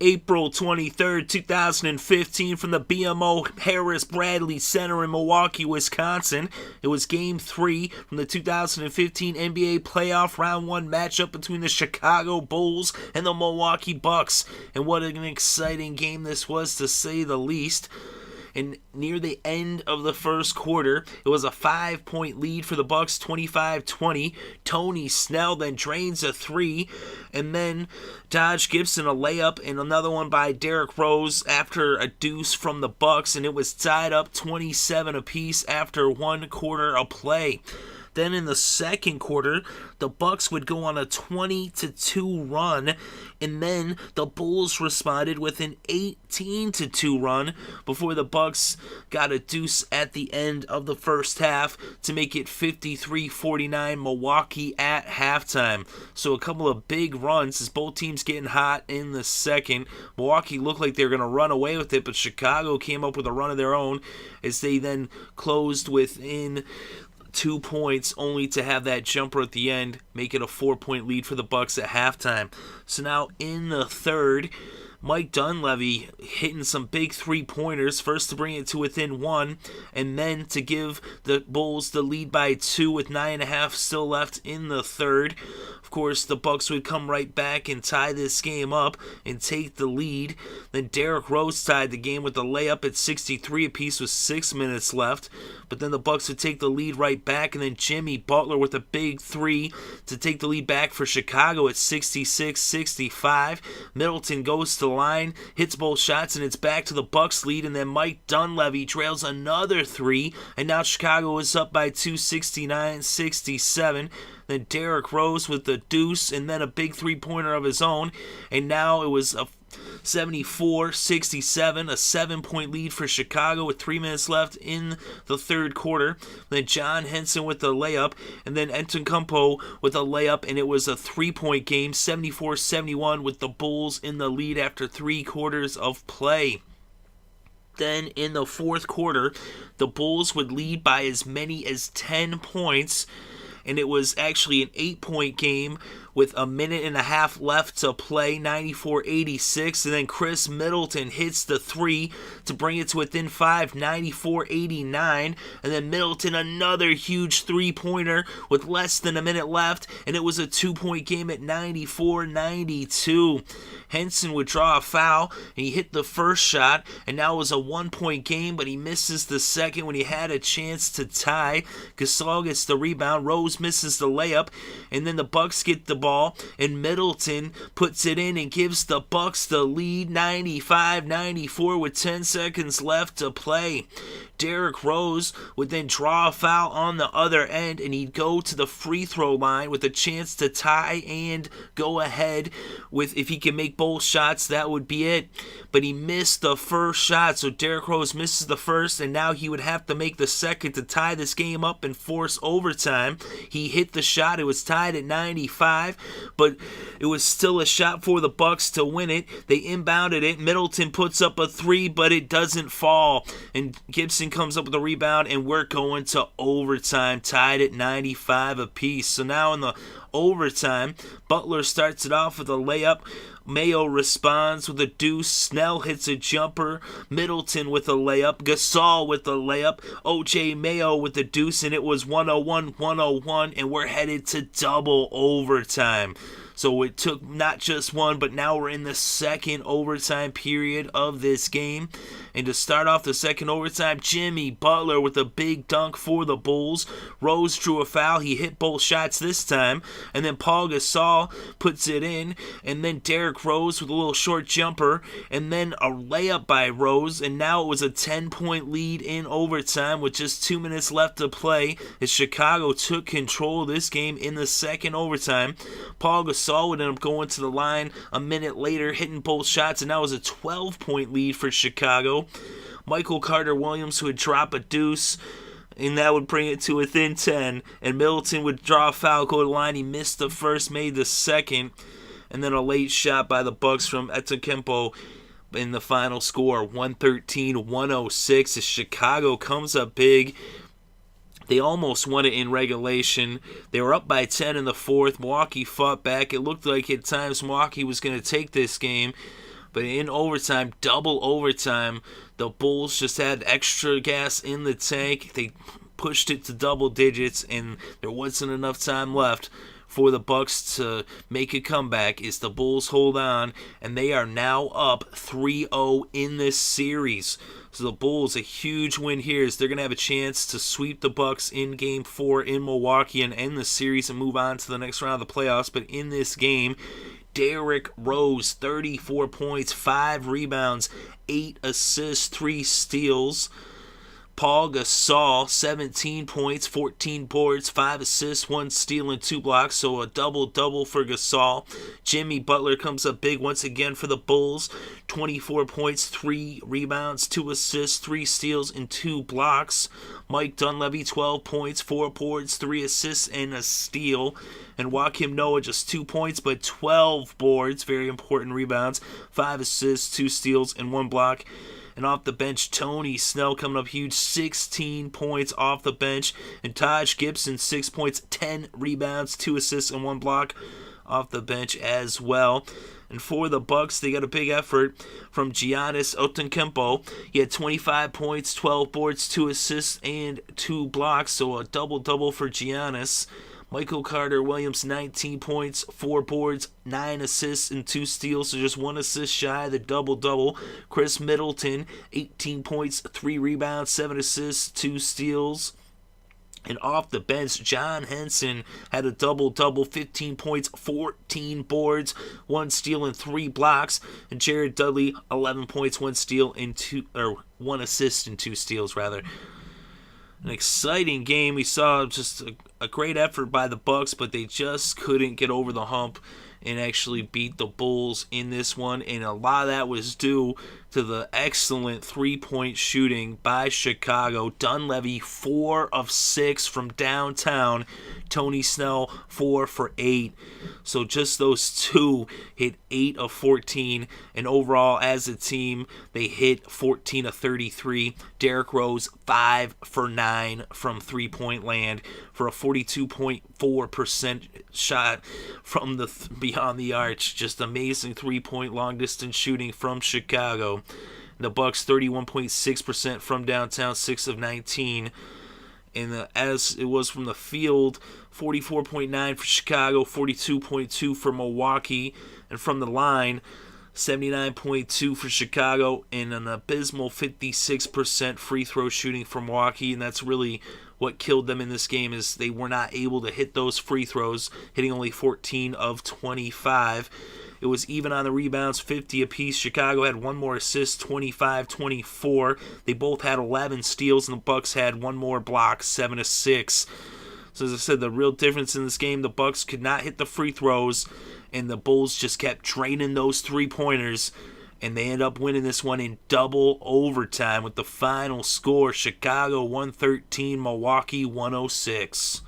April 23rd, 2015, from the BMO Harris Bradley Center in Milwaukee, Wisconsin. It was Game 3 from the 2015 NBA Playoff Round 1 matchup between the Chicago Bulls and the Milwaukee Bucks. And what an exciting game this was, to say the least. And near the end of the first quarter, it was a 5-point lead for the Bucks, 25-20. Tony Snell then drains a three, and then Taj Gibson a layup, and another one by Derrick Rose after a deuce from the Bucks, and it was tied up 27 apiece after 1 quarter of play. Then in the second quarter, the Bucks would go on a 20-2 run, and then the Bulls responded with an 18-2 run before the Bucks got a deuce at the end of the first half to make it 53-49 Milwaukee at halftime. So a couple of big runs as both teams getting hot in the second. Milwaukee looked like they were going to run away with it, but Chicago came up with a run of their own as they then closed within 2 points, only to have that jumper at the end make it a 4-point lead for the Bucks at halftime. So now in the third, Mike Dunleavy hitting some big three-pointers, first to bring it to within 1, and then to give the Bulls the lead by 2 with 9.5 still left in the third. Of course, the Bucks would come right back and tie this game up and take the lead. Then Derrick Rose tied the game with a layup at 63 apiece with 6 minutes left. But then the Bucks would take the lead right back, and then Jimmy Butler with a big three to take the lead back for Chicago at 66-65. Middleton goes to the line, hits both shots, and it's back to the Bucks lead, and then Mike Dunleavy trails another three, and now Chicago is up by 2, 69-67. Then Derrick Rose with the deuce, and then a big three-pointer of his own, and now it was a 74-67, a 7-point lead for Chicago with 3 minutes left in the third quarter. Then John Henson with the layup, and then Antetokounmpo with a layup, and it was a 3-point game, 74-71, with the Bulls in the lead after 3 quarters of play. Then in the fourth quarter, the Bulls would lead by as many as 10 points, and it was actually an 8-point game with a minute and a half left to play, 94-86, and then Khris Middleton hits the three to bring it to within 5, 94-89, and then Middleton another huge three-pointer with less than a minute left, and it was a 2-point game at 94-92. Henson would draw a foul, and he hit the first shot, and now it was a 1-point game, but he misses the second when he had a chance to tie. Gasol gets the rebound, Rose misses the layup, and then the Bucks get the ball, and Middleton puts it in and gives the Bucks the lead, 95-94, with 10 seconds left to play. Derrick Rose would then draw a foul on the other end, and he'd go to the free throw line with a chance to tie and go ahead with, if he can make both shots, that would be it. But he missed the first shot, so Derrick Rose misses the first, and now he would have to make the second to tie this game up and force overtime. He hit the shot, it was tied at 95, but it was still a shot for the Bucks to win it. They inbounded it, Middleton puts up a three, but it doesn't fall, and Gibson comes up with a rebound, and we're going to overtime, tied at 95 apiece. So now in the overtime, Butler starts it off with a layup, Mayo responds with a deuce, Snell hits a jumper, Middleton with a layup, Gasol with a layup, OJ Mayo with a deuce, and it was 101-101, and we're headed to double overtime. So it took not just one, but now we're in the second overtime period of this game. And to start off the second overtime, Jimmy Butler with a big dunk for the Bulls. Rose drew a foul. He hit both shots this time. And then Pau Gasol puts it in. And then Derrick Rose with a little short jumper. And then a layup by Rose. And now it was a 10-point lead in overtime with just 2 minutes left to play as Chicago took control of this game in the second overtime. Pau Gasol would end up going to the line a minute later, hitting both shots. And that was a 12-point lead for Chicago. Michael Carter-Williams would drop a deuce, and that would bring it to within 10. And Middleton would draw a foul, go to the line. He missed the first, made the second. And then a late shot by the Bucks from Antetokounmpo in the final score, 113-106, as Chicago comes up big. They almost won it in regulation. They were up by 10 in the fourth. Milwaukee fought back. It looked like at times Milwaukee was going to take this game. But in overtime, double overtime, the Bulls just had extra gas in the tank. They pushed it to double digits, and there wasn't enough time left for the Bucks to make a comeback. As the Bulls hold on, and they are now up 3-0 in this series. So the Bulls, a huge win here, as they're going to have a chance to sweep the Bucks in Game 4 in Milwaukee and end the series and move on to the next round of the playoffs. But in this game, Derrick Rose, 34 points, 5 rebounds, 8 assists, 3 steals. Pau Gasol, 17 points, 14 boards, 5 assists, 1 steal, and 2 blocks, so a double-double for Gasol. Jimmy Butler comes up big once again for the Bulls, 24 points, 3 rebounds, 2 assists, 3 steals, and 2 blocks. Mike Dunleavy, 12 points, 4 boards, 3 assists, and a steal. And Joakim Noah, just 2 points, but 12 boards, very important rebounds, 5 assists, 2 steals, and 1 block. And off the bench, Tony Snell coming up huge, 16 points off the bench. And Taj Gibson, 6 points, 10 rebounds, 2 assists, and 1 block off the bench as well. And for the Bucks, they got a big effort from Giannis Antetokounmpo. He had 25 points, 12 boards, 2 assists, and 2 blocks. So a double-double for Giannis. Michael Carter-Williams, 19 points, 4 boards, 9 assists, and 2 steals, so just 1 assist shy of the double-double. Khris Middleton, 18 points, 3 rebounds, 7 assists, 2 steals. And off the bench, John Henson had a double-double, 15 points, 14 boards, 1 steal, and 3 blocks. And Jared Dudley, 11 points, 1 steal, and 1 assist and 2 steals, rather. An exciting game. We saw just a great effort by the Bucks, but they just couldn't get over the hump and actually beat the Bulls in this one. And a lot of that was due to the excellent 3-point shooting by Chicago. Dunleavy, 4 of 6 from downtown. Tony Snell, 4 for 8. So just those two hit 8 of 14. And overall, as a team, they hit 14 of 33. Derrick Rose, 5 for 9 from 3-point land for a 42.4% shot from the beyond the arch. Just amazing 3-point long-distance shooting from Chicago. The Bucks, 31.6% from downtown, 6 of 19. And as it was from the field, 44.9 for Chicago, 42.2 for Milwaukee. And from the line, 79.2 for Chicago, and an abysmal 56% free throw shooting for Milwaukee. And that's really what killed them in this game, is they were not able to hit those free throws, hitting only 14 of 25. It was even on the rebounds, 50 apiece. Chicago had 1 more assist, 25-24. They both had 11 steals, and the Bucks had 1 more block, 7-6. So as I said, the real difference in this game, the Bucks could not hit the free throws, and the Bulls just kept draining those 3-pointers, and they end up winning this one in double overtime with the final score, Chicago 113, Milwaukee 106.